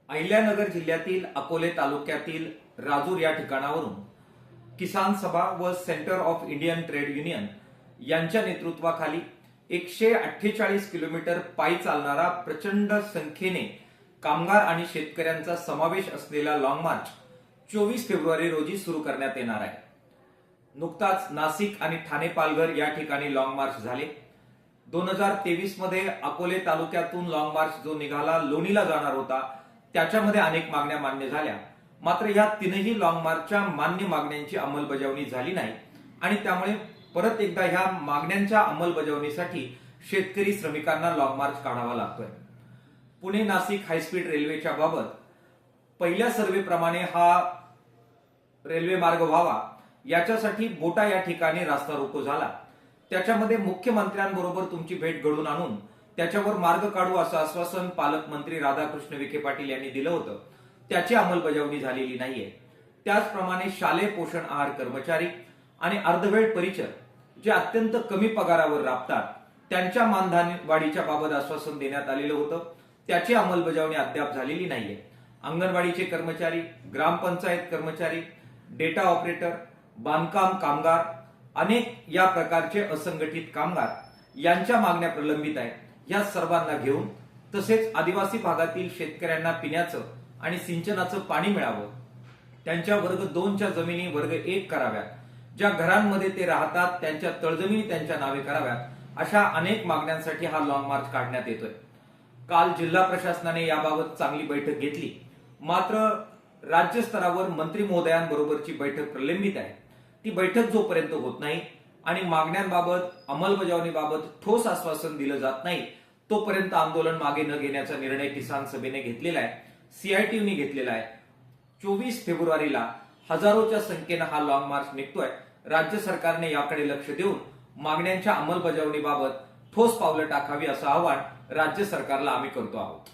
अहिल्यानगर जिल्ह्यातील अकोले तालुक्यातील राजूर या ठिकाणावरून किसान सभा व centre of Indian trade union यांच्या नेतृत्वाखाली 148 किलोमीटर पायी चालणारा प्रचंड संख्येने कामगार आणि शेतकऱ्यांचा समावेश असलेला लॉंग मार्च 24 फेब्रुवारी रोजी सुरू करण्यात येणार आहे। नुकताच नाशिक आणि ठाणे पालघर या ठिकाणी लॉंग मार्च झाले। 2023 मध्ये अकोले तालुक्यातून लॉंग मार्च जो निघाला लोणीला जाणार होता त्याच्यामध्ये अनेक मागण्या मान्य झाल्या, मात्र या तीनही लॉंग मार्चच्या मान्य मागण्यांची अंमलबजावणी झाली नाही आणि त्यामुळे परत एकदा ह्या मागण्यांच्या अंमलबजावणीसाठी शेतकरी श्रमिकांना लॉंग मार्च काढावा लागतोय। पुणे नाशिक हायस्पीड रेल्वेच्या बाबत पहिल्या सर्वेप्रमाणे हा रेल्वे मार्ग व्हावा याच्यासाठी बोटा या ठिकाणी रास्ता रोको झाला। त्याच्यामध्ये मुख्यमंत्र्यांबरोबर तुमची भेट घडून आणून त्याच्यावर मार्ग काढू असं आश्वासन पालकमंत्री राधाकृष्ण विखे पाटील यांनी दिलं होतं, त्याची अंमलबजावणी झालेली नाहीये। त्याचप्रमाणे शालेय पोषण आहार कर्मचारी आणि अर्धवेळ परिचर जे अत्यंत कमी पगारावर राबतात त्यांच्या मानधन वाढीच्या बाबत आश्वासन देण्यात आलेलं होतं, त्याची अंमलबजावणी अद्याप झालेली नाहीये। अंगणवाडीचे कर्मचारी, ग्रामपंचायत कर्मचारी, डेटा ऑपरेटर, बांधकाम कामगार, अनेक या प्रकारचे असंघटित कामगार यांच्या मागण्या प्रलंबित आहेत। या सर्वांना घेऊन तसेच आदिवासी भागातील शेतकऱ्यांना पिण्याचं आणि सिंचनाचं पाणी मिळावं, त्यांच्या वर्ग 2 च्या जमिनी वर्ग 1 कराव्यात, ज्या घरांमध्ये ते राहतात त्यांच्या तळजमिनी त्यांच्या नावे कराव्यात, अशा अनेक मागण्यांसाठी हा लॉंग मार्च काढण्यात येतोय। काल जिल्हा प्रशासनाने याबाबत चांगली बैठक घेतली, मात्र राज्य स्तरावर मंत्री महोदयांबरोबरची बैठक प्रलंबित आहे। ती बैठक जोपर्यंत होत नाही आणि मागण्यांबाबत अंमलबजावणीबाबत ठोस आश्वासन दिलं जात नाही तोपर्यंत आंदोलन मागे न घेण्याचा निर्णय किसान सभेने घेतलेला आहे, सीआयटीयूने घेतलेला आहे। 24 फेब्रुवारीला हजारोच्या संख्येने हा लॉंग मार्च निघतोय। राज्य सरकारने याकडे लक्ष देऊन मागण्यांच्या अंमलबजावणीबाबत ठोस पावलं टाकावी असं आवाहन राज्य सरकारला आम्ही करतो आहोत।